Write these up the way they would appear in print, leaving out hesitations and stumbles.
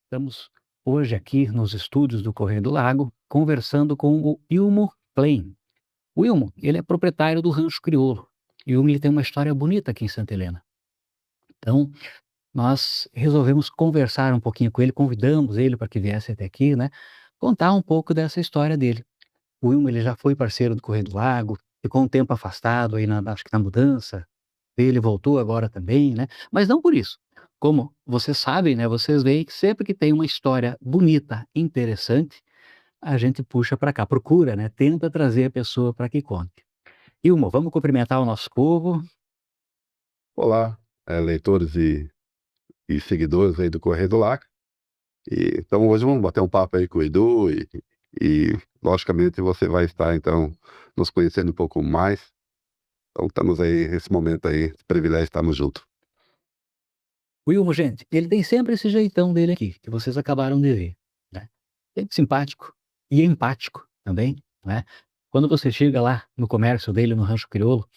Estamos hoje aqui nos estúdios do Correio do Lago, conversando com o Ilmo Klein. O Ilmo, ele é proprietário do Rancho Crioulo. E o Ilmo, ele tem uma história bonita aqui em Santa Helena. Então, nós resolvemos conversar um pouquinho com ele, convidamos ele para que viesse até aqui, né, contar um pouco dessa história dele. O Ilmo, ele já foi parceiro do Correio do Lago, ficou um tempo afastado aí acho que na mudança, ele voltou agora também, né, mas não por isso. Como vocês sabem, né, vocês veem que sempre que tem uma história bonita, interessante, a gente puxa para cá, procura, né, tenta trazer a pessoa para que conte. Ilmo, vamos cumprimentar o nosso povo. Olá, leitores e seguidores aí do Correio do Lago. Então hoje vamos bater um papo aí com o Edu e logicamente você vai estar então nos conhecendo um pouco mais. Então estamos aí nesse momento aí, esse privilégio de estarmos juntos. O Ilmo, gente, ele tem sempre esse jeitão dele aqui, que vocês acabaram de ver, né. Sempre simpático e empático também, né. Quando você chega lá no comércio dele, no Rancho Crioulo,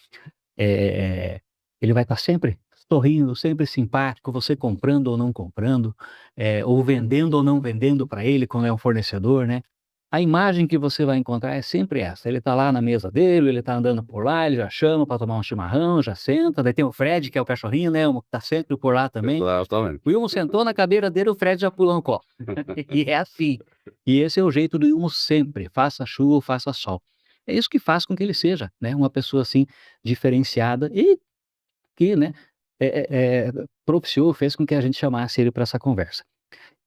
eh, ele vai estar sempre sorrindo, sempre simpático, você comprando ou não comprando, ou vendendo ou não vendendo para ele quando é um fornecedor, né. A imagem que você vai encontrar é sempre essa, ele tá lá na mesa dele, ele tá andando por lá, ele já chama para tomar um chimarrão, já senta, daí tem o Fred, que é o cachorrinho, né, o que tá sempre por lá também. Exatamente. O Ilmo sentou na cadeira dele, o Fred já pula no colo. E é assim. E esse é o jeito do Ilmo sempre, faça chuva, faça sol. É isso que faz com que ele seja, né, uma pessoa, assim, diferenciada e que, né, propiciou, fez com que a gente chamasse ele para essa conversa.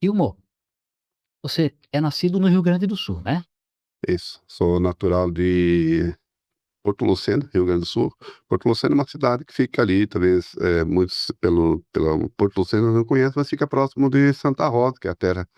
Ilmo, você é nascido no Rio Grande do Sul, né? Isso. Sou natural de Porto Luceno, Rio Grande do Sul. Porto Luceno é uma cidade que fica ali, talvez muitos pela Porto Luceno não conhecem, mas fica próximo de Santa Rosa, que é a terra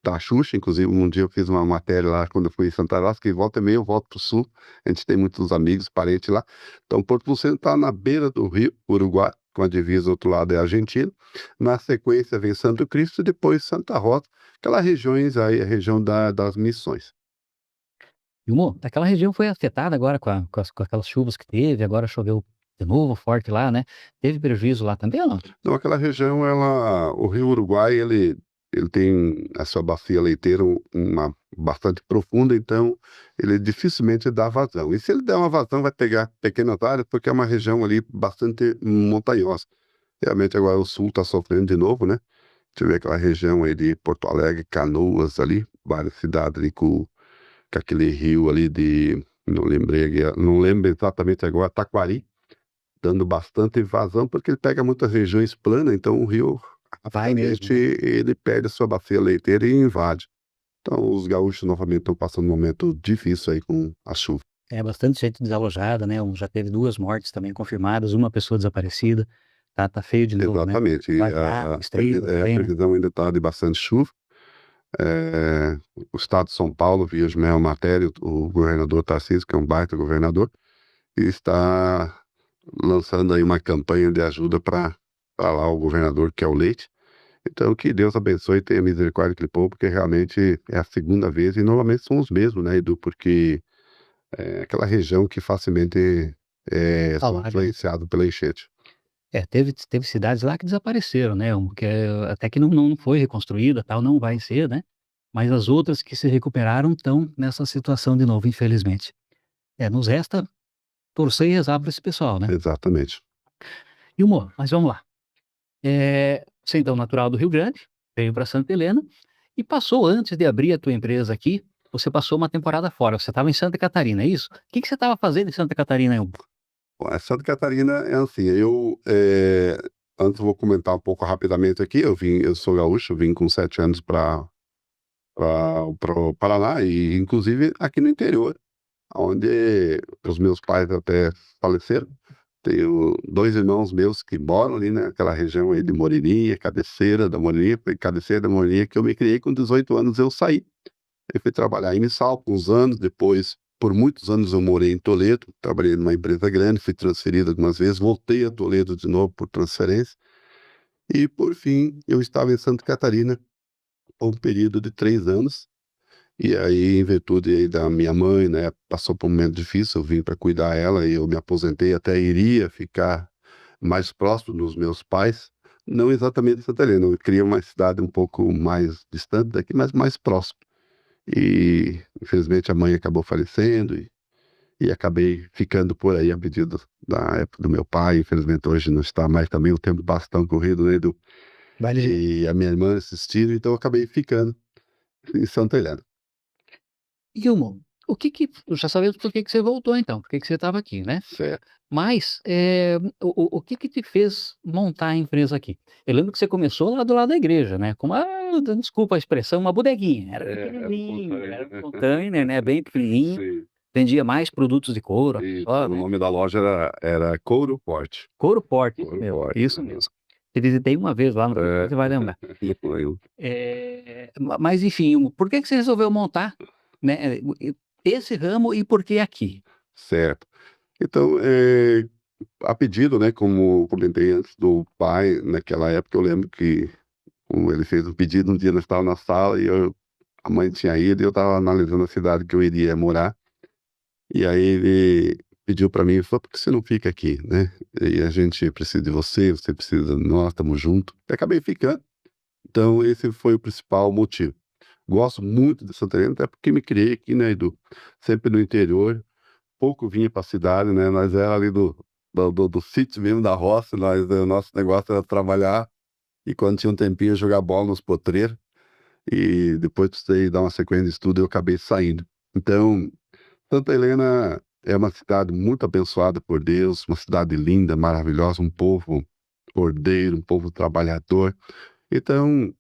da Xuxa. Inclusive um dia eu fiz uma matéria lá quando eu fui em Santa Rosa, que volta e meia eu volto para o sul, a gente tem muitos amigos, parentes lá. Então Porto Luceno está na beira do rio Uruguai, com a divisa do outro lado é a Argentina. Na sequência vem Santo Cristo e depois Santa Rosa, aquelas regiões aí, a região das Missões. Ilmo, aquela região foi afetada agora com aquelas chuvas que teve, agora choveu de novo forte lá, né? Teve prejuízo lá também ou não? Então aquela região, o rio Uruguai, ele tem a sua bacia leiteira uma bastante profunda, então ele dificilmente dá vazão. E se ele der uma vazão, vai pegar pequenas áreas, porque é uma região ali bastante montanhosa. Realmente agora o sul está sofrendo de novo, né? Você vê aquela região aí de Porto Alegre, Canoas ali, várias cidades ali com aquele rio ali não lembrei, não lembro exatamente agora, Taquari, dando bastante vazão, porque ele pega muitas regiões planas, então o rio Vai mesmo, rapidamente né? ele perde a sua bacia leiteira e invade. Então os gaúchos novamente estão passando um momento difícil aí com a chuva. É bastante gente desalojada, né? Já teve 2 mortes também confirmadas, uma pessoa desaparecida. Tá feio de novo, né? Exatamente, e Lajeado, Estrela a também, né? previsão ainda está de bastante chuva. Eh, o estado de São Paulo, vi hoje mesmo a matéria, o governador Tarcísio, que é um baita governador, e está lançando aí uma campanha de ajuda para lá o governador, que é o Leite. Então que Deus abençoe e tenha misericórdia daquele povo, porque realmente é a segunda vez e normalmente são os mesmos, né, Edu, porque é aquela região que facilmente, são Alaga, né? influenciados pela enchente. É, teve cidades lá que desapareceram, né? Que até que não foi reconstruída, tal, não vai ser, né? Mas as outras que se recuperaram estão nessa situação de novo, infelizmente. É, nos resta torcer e rezar para esse pessoal, né? Exatamente. E humor, mas vamos lá. Você então natural do Rio Grande, veio para Santa Helena e passou antes de abrir a tua empresa aqui, você passou uma temporada fora, você estava em Santa Catarina, é isso? O que que você estava fazendo em Santa Catarina, Elmo? Bom, Santa Catarina é assim, antes eu vou comentar um pouco rapidamente aqui, eu sou gaúcho, eu vim com 7 anos para o Paraná e inclusive aqui no interior, onde os meus pais até faleceram. Tenho 2 irmãos meus que moram ali naquela região aí de Moririnha, Cabeceira da Moririnha, foi Cabeceira da Moririnha que eu me criei. Com 18 anos eu saí, eu fui trabalhar em Missal por uns anos, depois por muitos anos eu morei em Toledo, trabalhei numa empresa grande, fui transferido algumas vezes, voltei a Toledo de novo por transferência, e por fim eu estava em Santa Catarina por um período de 3 anos, e aí, em virtude aí da minha mãe, né, passou por um momento difícil, eu vim para cuidar ela e eu me aposentei, até iria ficar mais próximo dos meus pais, Não exatamente Santa Helena, eu queria uma cidade um pouco mais distante daqui, mas mais próximo. E infelizmente a mãe acabou falecendo e acabei ficando por aí a pedido da época do meu pai. Infelizmente hoje não está mais também, o tempo bastante corrido, né, Edu? Vale jeito. E a minha irmã assistindo, então eu acabei ficando em Santa Helena. Gilmore, já sabemos por que que você voltou então, por que que você estava aqui, né. Certo. Mas, o que que te fez montar a empresa aqui? Eu lembro que você começou lá do lado da igreja, né, com uma desculpa a expressão, uma bodeguinha, era Era um pequenininho, era um container. container, né, bem pequenininho, Sim. vendia mais produtos de couro Isso, só, o né. nome da loja era Couro Forte. Couro Forte, Couro meu, Forte, isso aham. mesmo. Te visitei uma vez lá, não sei se É. você vai lembrar. Eu Mas enfim, por que que você resolveu montar, né, esse ramo e por que aqui? certo. Então, a pedido, né, como eu comentei antes do pai, naquela época eu lembro que como ele fez um pedido, um dia nós estávamos na sala e a mãe tinha ido e eu estava analisando a cidade que eu iria morar, e aí ele pediu para mim, falou: "Por que você não fica aqui, né? E a gente precisa de você, você precisa de nós, estamos juntos". E acabei ficando, então esse foi o principal motivo. Gosto muito de Santa Helena, até porque me criei aqui, né, Edu, sempre no interior, pouco vinha para a cidade, né, nós era ali do sítio mesmo, da roça, o nosso negócio era trabalhar e quando tinha um tempinho jogar bola nos potreiros, e depois precisei dar uma sequência de estudo e eu acabei saindo. Então, Santa Helena é uma cidade muito abençoada por Deus, uma cidade linda, maravilhosa, um povo ordeiro, um povo trabalhador. Então,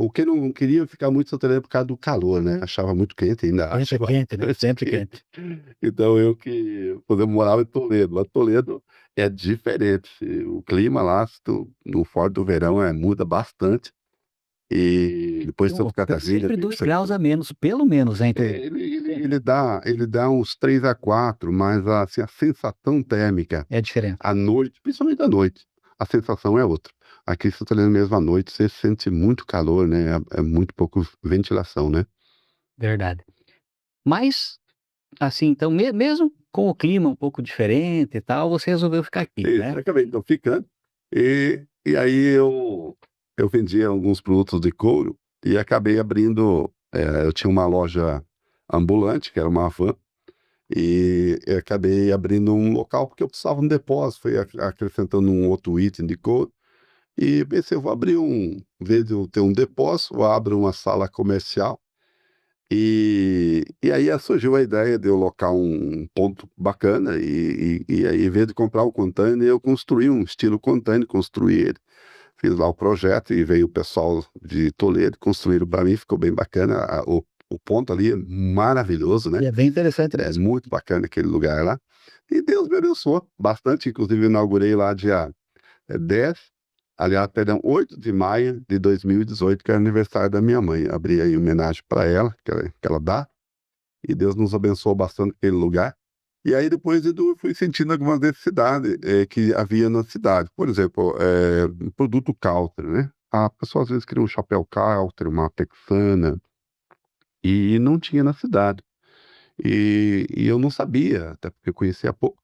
o que eu não queria ficar muito em Santa Helena por causa do calor, né, achava muito quente, ainda acho Sempre quente, né, bastante sempre quente. quente. Então por exemplo, morava em Toledo, lá Toledo é diferente, o clima lá, se tu no forte do verão, muda bastante, e depois Então, Santa Catarina sempre tem 2 graus a menos, pelo menos, hein, Toledo? Sempre. ele dá uns 3 a 4, mas, assim, a sensação térmica É diferente, à noite, principalmente à noite, a sensação é outra. Aqui em Santa Helena mesmo à noite você sente muito calor, né, é muito pouco ventilação, né. verdade. Mas, assim, então mesmo com o clima um pouco diferente e tal, você resolveu ficar aqui, Isso, né? acabei então ficando, e aí eu vendia alguns produtos de couro e acabei abrindo, eu tinha uma loja ambulante, que era uma van, e eu acabei abrindo um local, porque eu precisava de um depósito, fui acrescentando um outro item de couro, e pensei: "Eu vou abrir em vez de eu ter um depósito, eu abro uma sala comercial". E aí surgiu a ideia de eu locar um ponto bacana e aí, em vez de comprar um container, eu construí um estilo container, construí ele. Fiz lá o projeto e veio o pessoal de Toledo, construíram para mim, ficou bem bacana, o ponto ali é maravilhoso, né, E é bem interessante é mesmo. muito bacana aquele lugar lá, e Deus me abençoou bastante, inclusive eu inaugurei lá dia 10, aliás, perdão, 8 de maio de 2018, que é aniversário da minha mãe. Abri aí homenagem para ela, que ela dá, e Deus nos abençoou bastante aquele lugar. E aí depois eu fui sentindo algumas necessidades, que havia na cidade. Por exemplo, um produto Calter, né. A pessoa às vezes queria um chapéu Calter, uma texana, e não tinha na cidade. E eu não sabia, até porque eu conhecia pouco.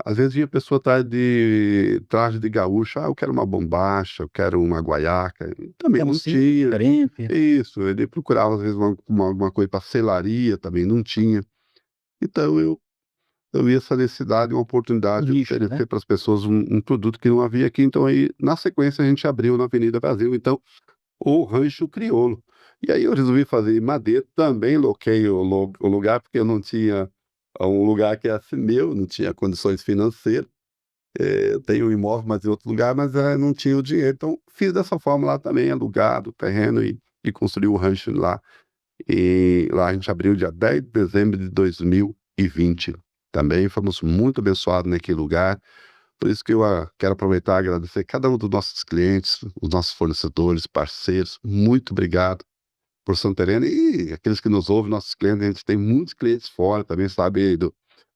Às vezes vinha pessoa atrás de traje de gaúcho: "Ah, eu quero uma bombacha, eu quero uma guaiaca", e também É um não cílio tinha. diferente, Isso, ele procurava às vezes alguma coisa para selaria, também não tinha. Então eu vi essa necessidade e uma um oportunidade de nicho, né? oferecer para as pessoas um produto que não havia aqui, então aí, na sequência, a gente abriu na Avenida Brasil, então, o Rancho Crioulo. E aí eu resolvi fazer em madeira, também loquei o lugar, porque eu não tinha um lugar que é assim meu, não tinha condições financeiras. Eu tenho um imóvel, mas em outro lugar, mas, não tinha o dinheiro, então fiz dessa forma lá também, alugado o terreno e construí o rancho lá. E lá a gente abriu dia 10 de dezembro de 2020. Também fomos muito abençoados naquele lugar, por isso que eu, quero aproveitar e agradecer cada um dos nossos clientes, os nossos fornecedores, parceiros, muito obrigado por Santa Helena e aqueles que nos ouvem, nossos clientes, a gente tem muitos clientes fora também, sabe,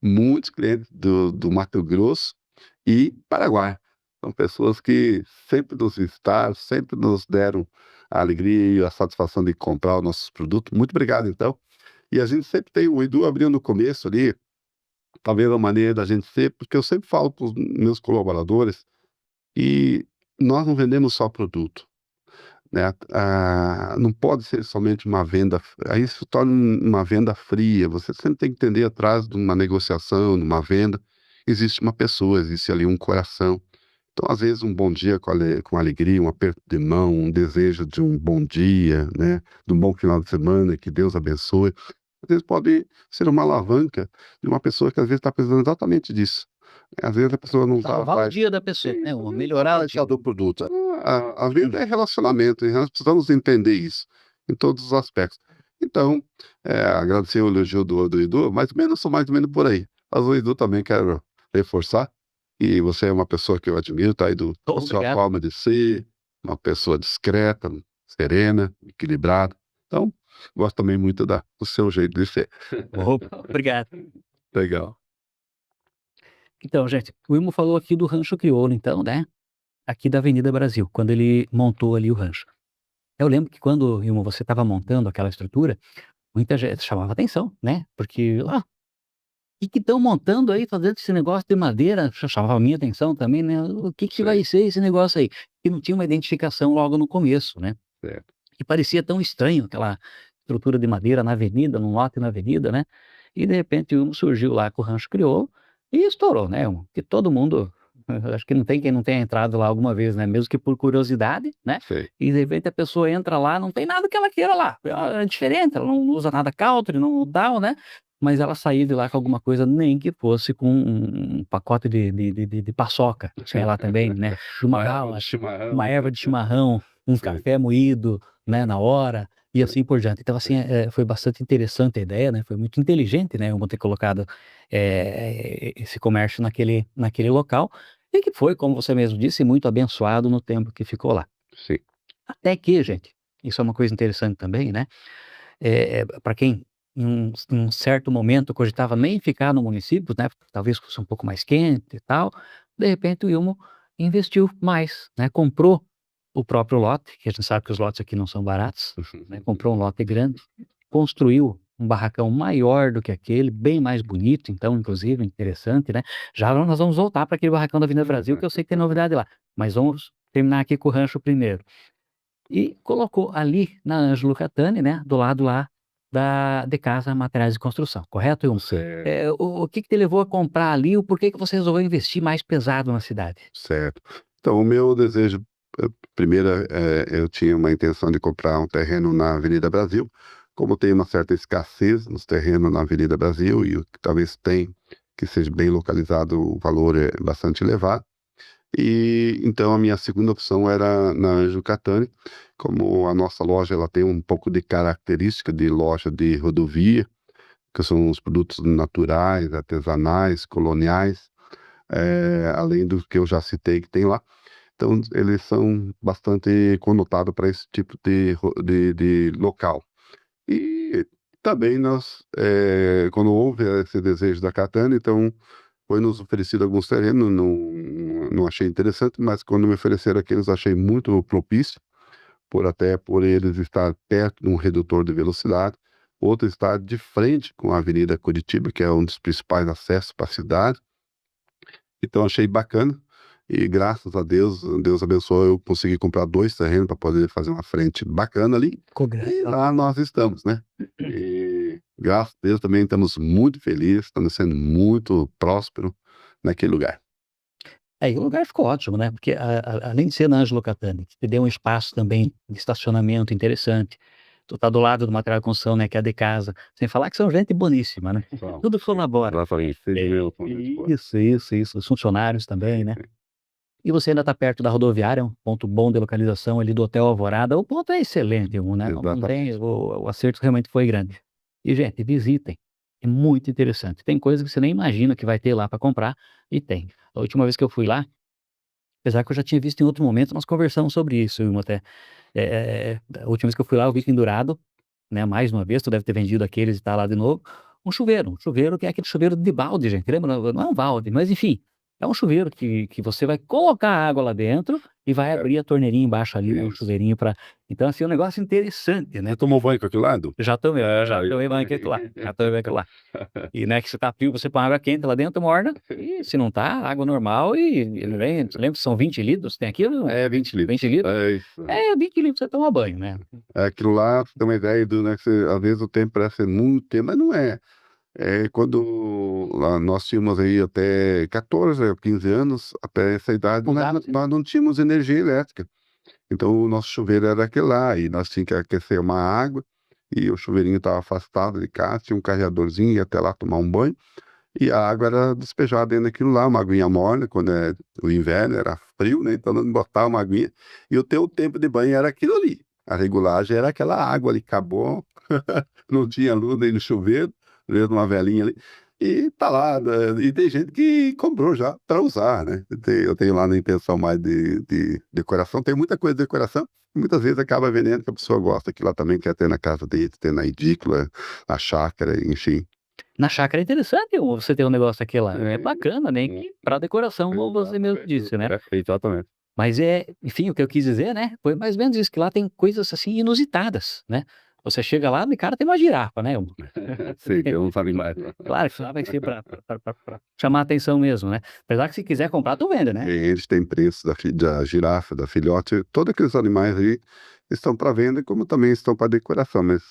muitos clientes do Mato Grosso e Paraguai. São pessoas que sempre nos visitaram, sempre nos deram a alegria e a satisfação de comprar os nossos produtos. Muito obrigado, então. E a gente sempre tem, o Edu abriu no começo ali, talvez a maneira da gente ser, porque eu sempre falo para os meus colaboradores, e nós não vendemos só produto, né, não pode ser somente uma venda, aí isso se torna uma venda fria, você sempre tem que entender atrás de uma negociação, de uma venda, existe uma pessoa, existe ali um coração. Então, às vezes, um bom dia com alegria, um aperto de mão, um desejo de um bom dia, né, de um bom final de semana, que Deus abençoe, às vezes pode ser uma alavanca de uma pessoa que às vezes está precisando exatamente disso. Às vezes a pessoa não está Salvar o atrás. dia da pessoa, né, Isso, ou às vezes não está melhorar o atrás só dia. do produto. A vida é relacionamento, e nós precisamos entender isso em todos os aspectos. Então, agradecer o elogio do Edu, mais ou menos, sou mais ou menos por aí. Mas o Edu também quero reforçar, e você é uma pessoa que eu admiro, tá aí da sua Obrigado. forma de ser, uma pessoa discreta, serena, equilibrada. Então, gosto também muito do seu jeito de ser. Opa, obrigado. Legal. Então, gente, o Wilmo falou aqui do Rancho Crioulo, então, né, aqui da Avenida Brasil, quando ele montou ali o rancho. Eu lembro que quando, Wilmo, você estava montando aquela estrutura, muita gente chamava atenção, né, porque: "Ah, que estão montando aí, fazendo esse negócio de madeira?" Chamava a minha atenção também, né, "O que Sei, vai ser esse negócio aí?" E não tinha uma identificação logo no começo, né, certo. e parecia tão estranho aquela estrutura de madeira na avenida, num lote na avenida, né, e de repente um surgiu lá com o Rancho Crioulo e estourou, né, que todo mundo acho que não tem quem não tenha entrado lá alguma vez, né, mesmo que por curiosidade, né, Sei. e de repente a pessoa entra lá, não tem nada que ela queira lá, é diferente, ela não usa nada country, não tal, né, mas ela saía de lá com alguma coisa, nem que fosse com um pacote de paçoca, sei lá também, né, de uma Uma erva bala, de uma chimarrão. erva de chimarrão, um Sei, café moído, né, na hora, e sei, assim por diante. Então assim, foi bastante interessante a ideia, né, foi muito inteligente, né, eu vou ter colocado, esse comércio naquele local, e que foi, como você mesmo disse, muito abençoado no tempo que ficou lá. sim, Até que, gente, isso é uma coisa interessante também, né, pra quem em um certo momento cogitava nem ficar no município, né, talvez fosse um pouco mais quente e tal, de repente o Ilmo investiu mais, né, comprou o próprio lote, que a gente sabe que os lotes aqui não são baratos, né, comprou um lote grande, construiu um barracão maior do que aquele, bem mais bonito então, inclusive, interessante, né. Já nós vamos voltar para aquele barracão da Avenida Brasil, que eu sei que tem novidade lá, mas vamos terminar aqui com o rancho primeiro. E colocou ali na Ângelo Catani, né, do lado lá da De Casa Materiais de Construção, correto, Ilmo? certo, O que que te levou a comprar ali, o porquê que você resolveu investir mais pesado na cidade? certo. Então, o meu desejo, primeiro, eu tinha uma intenção de comprar um terreno na Avenida Brasil, como tem uma certa escassez nos terrenos na Avenida Brasil, e o que talvez tem, que seja bem localizado, o valor é bastante elevado. E então a minha segunda opção era na Anjo Catani, como a nossa loja ela tem um pouco de característica de loja de rodovia, que são os produtos naturais, artesanais, coloniais, além do que eu já citei que tem lá. Então eles são bastante conotados para esse tipo de local. E também nós, quando houve esse desejo da Catani, então foi nos oferecido alguns terrenos, não achei interessante, mas quando me ofereceram aqueles achei muito propício, por eles estar perto de um redutor de velocidade, outro estar de frente com a Avenida Curitiba, que é um dos principais acessos para a cidade. Então achei bacana e graças a Deus, Deus abençoou, eu consegui comprar 2 terrenos para poder fazer uma frente bacana ali, Ficou grande, e ó. lá nós estamos, né. E graças a Deus também estamos muito felizes, estamos sendo muito próspero naquele lugar. E o lugar ficou ótimo, né, porque além de ser na Ângelo Catani, que te deu um espaço também de estacionamento interessante, tu tá do lado do material de construção, né, que é a De Casa, sem falar que são gente boníssima, né, Pessoal, tudo colabora. exatamente, seja É, meu com gente boa. isso, os funcionários também, né. E você ainda está perto da rodoviária, um ponto bom de localização ali do Hotel Alvorada, o ponto é excelente, né, não tem Exatamente. o acerto realmente foi grande. E gente, visitem, é muito interessante, tem coisas que você nem imagina que vai ter lá para comprar, e tem. A última vez que eu fui lá, apesar que eu já tinha visto em outro momento, nós conversamos sobre isso, Wilma, até. A última vez que eu fui lá, eu vi pendurado, né, mais uma vez, tu deve ter vendido aqueles e tá lá de novo, um chuveiro que é aquele chuveiro de balde, gente, lembra? Não é um balde, mas enfim, É um chuveiro que você vai colocar a água lá dentro e vai abrir a torneirinha embaixo ali, né, um Isso. chuveirinho para então, assim, é um negócio interessante, né. Você tomou banho com aquilo lá, Edu? Já tomei, já Aí tomei banho com aquilo lá, já tomei banho com aquilo lá. E, né, que você tá frio, você põe água quente lá dentro, morna, e se não tá, água normal e ele vem lembra que são 20 litros, tem aquilo? É 20 litros. 20 litros? É isso. É, 20 litros você toma banho, né. É aquilo lá, pra você ter uma ideia, Edu, né, que você às vezes o tempo parece ser muito tempo, mas não é. Quando lá nós tínhamos aí até 14 ou 15 anos, até essa idade, Usava nós não tínhamos energia elétrica. Então o nosso chuveiro era aquele lá, e nós tínhamos que aquecer uma água, e o chuveirinho estava afastado de casa, tinha um carregadorzinho, ia até lá tomar um banho, e a água era despejada dentro daquilo lá, uma aguinha morna, quando é o inverno, era frio, né? Então nós botava uma aguinha, e o teu tempo de banho era aquilo ali. A regulagem era aquela água ali, acabou, não tinha luz nem no chuveiro, mesmo uma velinha ali, e tá lá, né? E tem gente que comprou já para usar, né? Eu tenho lá na intenção mais de decoração, tem muita coisa de decoração, e muitas vezes acaba vendendo que a pessoa gosta, que lá também quer ter na casa dele, ter na edícula, na chácara, enfim. Na chácara é interessante você ter um negócio daquele lá, é bacana, né, que pra decoração, como você mesmo disse, né. Exatamente. Mas enfim, o que eu quis dizer, né, foi mais ou menos isso, que lá tem coisas, assim, inusitadas, né. Você chega lá, de cara tem uma girafa, né. Sei, eu não sabia mais. Claro que lá vai ser pra chamar atenção mesmo, né. Apesar que se quiser comprar, tu vende, né. Eles têm preço da girafa, da filhote, todos aqueles animais aí estão para venda, como também estão para decoração, mas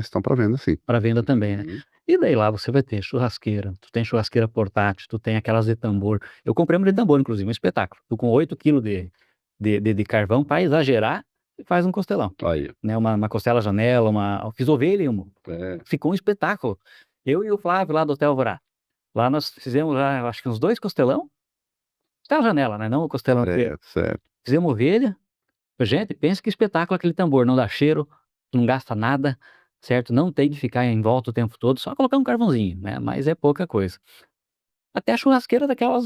estão para venda sim. Pra venda também, né. Uhum. E daí lá você vai ter churrasqueira, tu tem churrasqueira portátil, tu tem aquelas de tambor. Eu comprei uma de tambor inclusive, um espetáculo. Tu com 8 quilos de carvão, pra exagerar, você faz um costelão, Aí, né, uma costela janela, eu fiz ovelha em uma. é, Ficou um espetáculo. Eu e o Flávio lá do Hotel Alvorada. Lá nós fizemos já, eu acho que uns 2 costelão, costela janela, né, não o costelão inteiro. certo, certo. Fizemos ovelha. Gente, pensa que espetáculo aquele tambor, não dá cheiro, não gasta nada, certo, não tem que ficar em volta o tempo todo, só colocar um carvãozinho, né, mas é pouca coisa. Até a churrasqueira daquelas,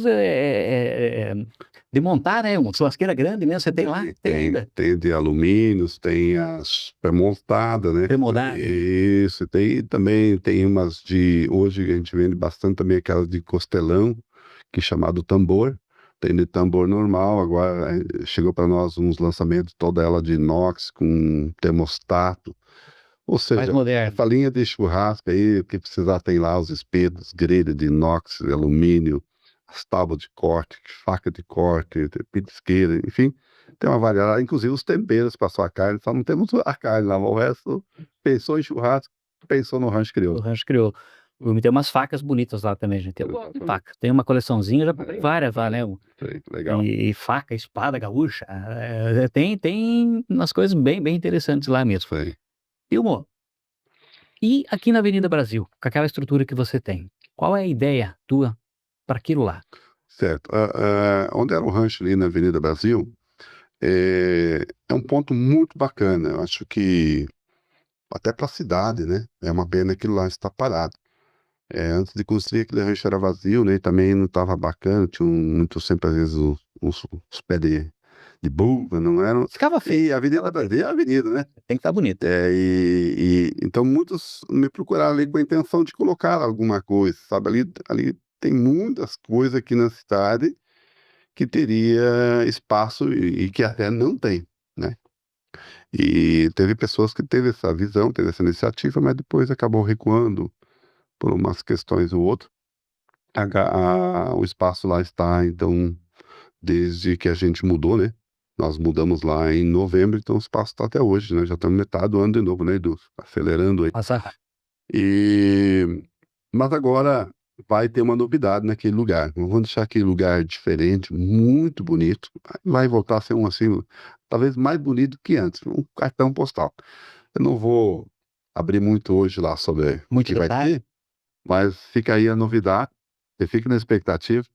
de montar, né, uma churrasqueira grande mesmo, você tem lá? Tem ainda? Tem de alumínios, tem as pré-montadas, né. Remoldar. Isso, tem também tem umas de hoje a gente vende bastante também aquelas de costelão, que é chamado tambor. Tem de tambor normal, agora, chegou para nós uns lançamentos, toda ela de inox com termostato. Ou Mais seja, moderno. essa linha de churrasco aí, o que precisar tem lá os espetos, grelha de inox, de alumínio, as tábuas de corte, faca de corte, petisqueira, enfim, tem uma variedade, inclusive os temperos para sua carne, só não temos a carne lá, o resto pensou em churrasco, pensou no rancho O crioulo. rancho criou. Tem umas facas bonitas lá também, gente, eu gosto de faca. Tem uma coleçãozinha, já comprei várias lá, né, Sei, legal. e faca, espada gaúcha, tem umas coisas bem interessantes lá mesmo. Sei. Vilmor, e aqui na Avenida Brasil, com aquela estrutura que você tem, qual é a ideia tua para aquilo lá? Certo. Onde era o rancho ali na Avenida Brasil, é um ponto muito bacana, eu acho que até para a cidade, né, é uma pena que lá está parado. Antes de construir aquele rancho era vazio, né, e também não estava bacana, tinha muito sempre às vezes os pés de buva, não eram Ficava feio, e a Avenida Brasil é a avenida, né. tem que estar bonito. Então muitos me procuraram ali com a intenção de colocar alguma coisa, sabe, ali tem muitas coisas aqui na cidade que teria espaço e que até não tem, né. E teve pessoas que teve essa visão, teve essa iniciativa, mas depois acabou recuando por umas questões ou outra. O espaço lá está, então, desde que a gente mudou, né, nós mudamos lá em novembro, então o espaço está até hoje, né, já estamos metade do ano de novo, né, Edu, acelerando aí. Passa rápido. E mas agora vai ter uma novidade naquele lugar, vamos deixar aquele lugar diferente, muito bonito, vai voltar a ser assim, talvez mais bonito que antes, um cartão postal. Eu não vou abrir muito hoje lá sobre o Muito que vai detalhe? ter, mas fica aí a novidade, você fica na expectativa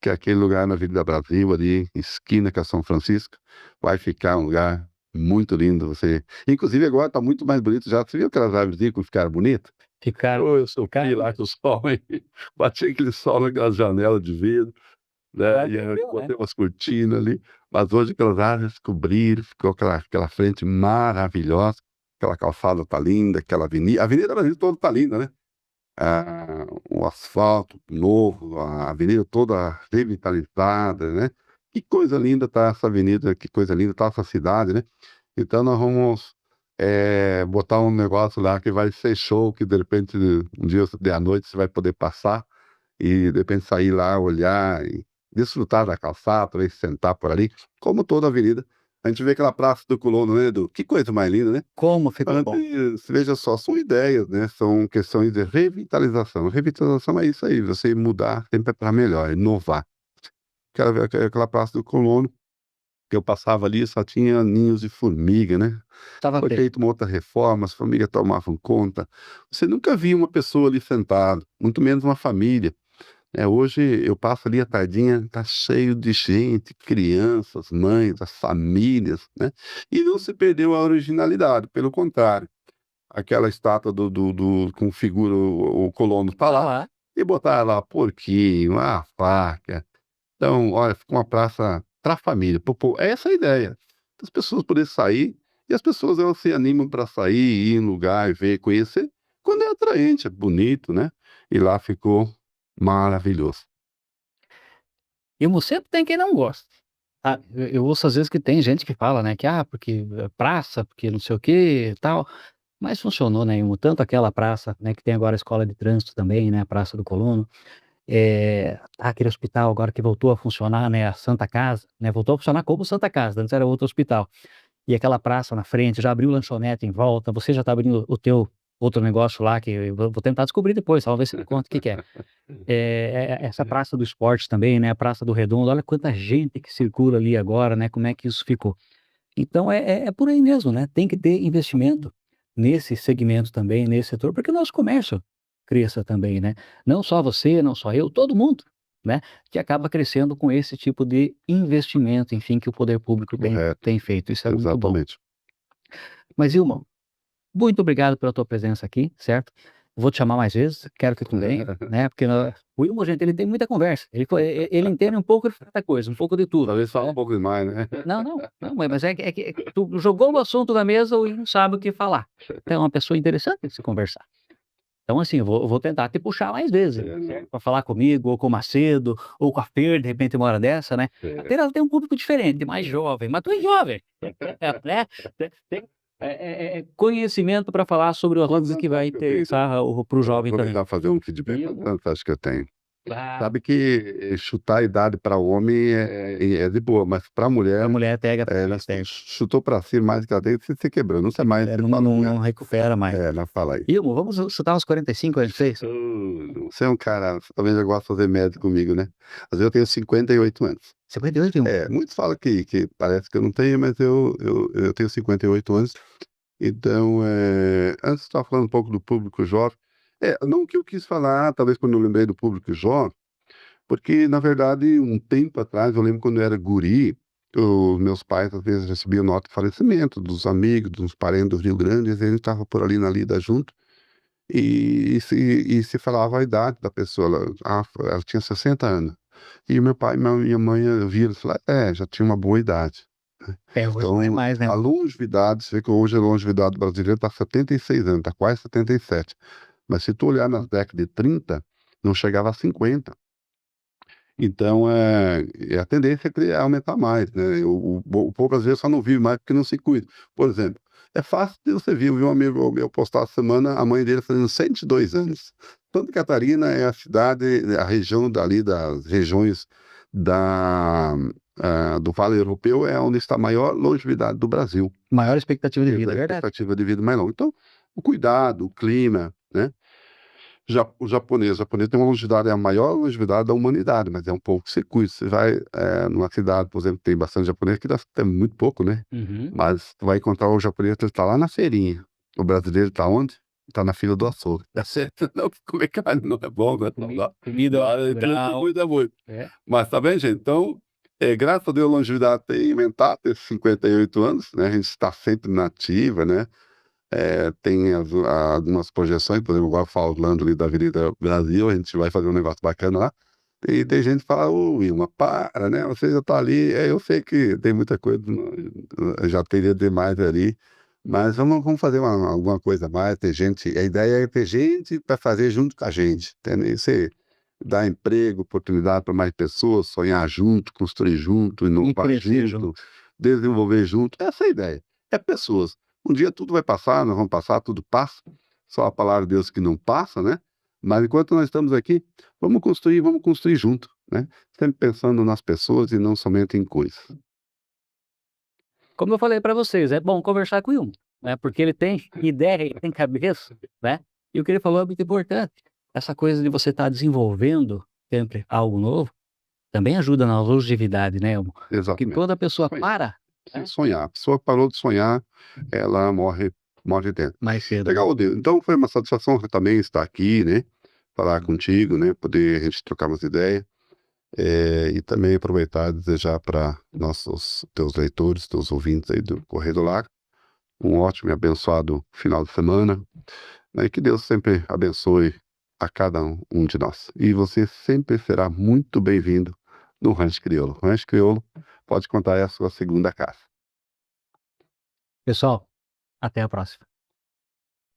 que aquele lugar na Avenida Brasil, ali, esquina com a São Francisco, vai ficar um lugar muito lindo. Você, inclusive agora está muito mais bonito já. Você viu aquelas árvores que ficaram bonitas? Ficaram Ô, eu sofri lá com o sol, hein? Bati aquele sol naquelas janelas de vidro, né? E aí eu viu, né? botei umas cortinas ali, mas hoje aquelas árvores cobriram, ficou aquela frente maravilhosa, aquela calçada tá linda, aquela avenida, a Avenida Brasil toda tá linda, né? o asfalto novo, a avenida toda revitalizada, né. Que coisa linda tá essa avenida, que coisa linda tá essa cidade, né. Então nós vamos, botar um negócio lá que vai ser show, que de repente um dia de à noite você vai poder passar e de repente sair lá, olhar e desfrutar da calçada, talvez sentar por ali, como toda avenida. A gente vê aquela Praça do Colono, né, Edu? Que coisa mais linda, né? Como ficou bom. Mas, veja só, são ideias, né, são questões de revitalização. Revitalização é isso aí, você mudar sempre para melhor, inovar. Aquela Praça do Colono, que eu passava ali, só tinha ninhos de formiga, né. Estava Foi feio. feita uma outra reforma, as formigas tomavam conta. Você nunca via uma pessoa ali sentada, muito menos uma família. Hoje eu passo ali à tardinha, tá cheio de gente, crianças, mães, as famílias, né, e não se perdeu a originalidade, pelo contrário, aquela estátua do com figura o colono tá Tá lá, lá. e botaram lá porquinho, a faca. Então, olha, ficou uma praça pra família, é essa a ideia, as pessoas poderem sair, e as pessoas elas se animam para sair, ir em lugar, ver, conhecer, quando é atraente, é bonito, né, e lá ficou maravilhoso. E mo sempre tem quem não gosta. Ah, eu ouço às vezes que tem gente que fala, né, que: "Ah, porque é praça, porque não sei o quê, tal", mas funcionou, né, Imo, tanto aquela praça, né, que tem agora a escola de trânsito também, né, a Praça do Colono, aquele hospital agora que voltou a funcionar, né, a Santa Casa, né, voltou a funcionar como Santa Casa, antes era outro hospital. E aquela praça na frente, já abriu lanchonete em volta, você já tá abrindo o teu outro negócio lá que eu vou tentar descobrir depois, só ver se me conta o que que é. Essa praça do esporte também, né, a Praça do Redondo, olha quanta gente que circula ali agora, né, como é que isso ficou. Então é por aí mesmo, né, tem que ter investimento nesse segmento também, nesse setor, para que o nosso comércio cresça também, né. Não só você, não só eu, todo mundo, né, que acaba crescendo com esse tipo de investimento, enfim, que o poder público tem Correto, tem feito, isso é muito bom. exatamente. Mas Ilma, muito obrigado pela tua presença aqui, certo? Vou te chamar mais vezes, quero que tu venha, né, porque o Wilmor, gente, ele tem muita conversa, ele entende um pouco de cada coisa, um pouco de tudo, Talvez fala um né. pouco demais, né. Não, não, não, mas é que tu jogou o assunto na mesa, o Wilmor sabe o que falar. Então é uma pessoa interessante de se conversar. Então assim, eu vou tentar te puxar mais vezes, certo, pra falar comigo, ou com o Macedo, ou com a Fer, de repente uma hora dessa, né. A Fer, ela tem um público diferente, mais jovem, mas tu é jovem, né, tem conhecimento para falar sobre o assunto que vai interessar para o Eu vou jovem também. aproveitar e fazer um feedback E eu fantástico que eu tenho. claro, Sabe que chutar a idade para o homem é de boa, mas para a a mulher, mulher pega ela pega, chutou para cima mais que ela tem, você se quebrou, nunca mais você não fala não com não ela. recupera mais. Não, fala aí. Ilmo, vamos chutar uns 45, 46? Você é um cara, você talvez já gosta de fazer média comigo, né. Mas eu tenho 58 anos. 58, Ilmo? Muitos falam que parece que eu não tenho, mas eu tenho 58 anos. Então, antes você estava falando um pouco do público jovem. Não que eu quis falar, talvez quando eu lembrei do público jovem, porque na verdade um tempo atrás, eu lembro quando eu era guri, os meus pais às vezes recebiam nota de falecimento dos amigos, dos parentes do Rio Grande, às vezes a gente estava por ali na lida junto, e se falava a idade da pessoa, ela tinha 60 anos. E meu pai e minha mãe viram e falaram: já tinha uma boa idade. Hoje não é Então, mais, né. a longevidade, você vê que hoje a longevidade brasileira está 76 anos, está quase 77. Mas se tu olhar nas décadas de 30, não chegava a 50. Então, a tendência é aumentar mais, né? O povo às vezes só não vive mais porque não se cuida. Por exemplo, é fácil de você ver, eu vi um amigo meu postar essa semana, a mãe dele fazendo 102 anos. Santa Catarina é a cidade, a região dali, das regiões da, do Vale Europeu, é onde está a maior longevidade do Brasil. Maior expectativa de vida, A é verdade. expectativa de vida mais longa. Então, o cuidado, o clima, né? O japonês tem uma longevidade, é a maior longevidade da humanidade, mas é um povo que se cuida. Você vai, numa cidade, por exemplo, tem bastante japonês, que dá tem muito pouco, né, Uhum. mas tu vai encontrar o japonês, ele tá lá na feirinha. O brasileiro tá onde? Tá na fila do açougue. Tá certo? Não, comer carne não é bom, não é saudável. Comida Lá então não se grau, cuida muito. é. Mas tá bem, gente? Então, graças a Deus a longevidade tem aumentado, esses 58 anos, né, a gente está sempre na ativa, né. Tem algumas projeções, por exemplo, agora falando ali da Avenida Brasil, a gente vai fazer um negócio bacana lá, e tem gente que fala: "Ô Wilma, para, né, você já tá ali", eu sei que tem muita coisa, já teria demais ali, Mas vamos fazer alguma coisa a mais, ter gente, a ideia é ter gente para fazer junto com a gente, entendeu? Você dar emprego, oportunidade para mais pessoas, sonhar junto, construir junto, E inovar crescer junto, junto. desenvolver junto, essa é a ideia. É pessoas. Um dia tudo vai passar, nós vamos passar, tudo passa, só a palavra de Deus que não passa, né? Mas enquanto nós estamos aqui, vamos construir junto, né? Sempre pensando nas pessoas e não somente em coisas. Como eu falei para vocês, é bom conversar com o Ilmo, né, porque ele tem ideia, ele tem cabeça, né, e o que ele falou é muito importante. Essa coisa de você estar desenvolvendo sempre algo novo, também ajuda na longevidade, né, Ilmo. Porque Exatamente. quando a pessoa Sonhar, para, precisa né, sonhar. A pessoa parou de sonhar, ela morre dentro. mais cedo, né. Legal, Rodrigo. Então foi uma satisfação também estar aqui, né? Falar contigo, né? Poder a gente trocar umas ideias. E também aproveitar e desejar para nossos teus leitores, teus ouvintes aí do Correio do Lar, um ótimo e abençoado final de semana, né? E que Deus sempre abençoe a cada um de nós. E você sempre será muito bem-vindo no Rancho Crioulo. O Rancho Crioulo pode contar, é a sua segunda casa. Pessoal, até a próxima.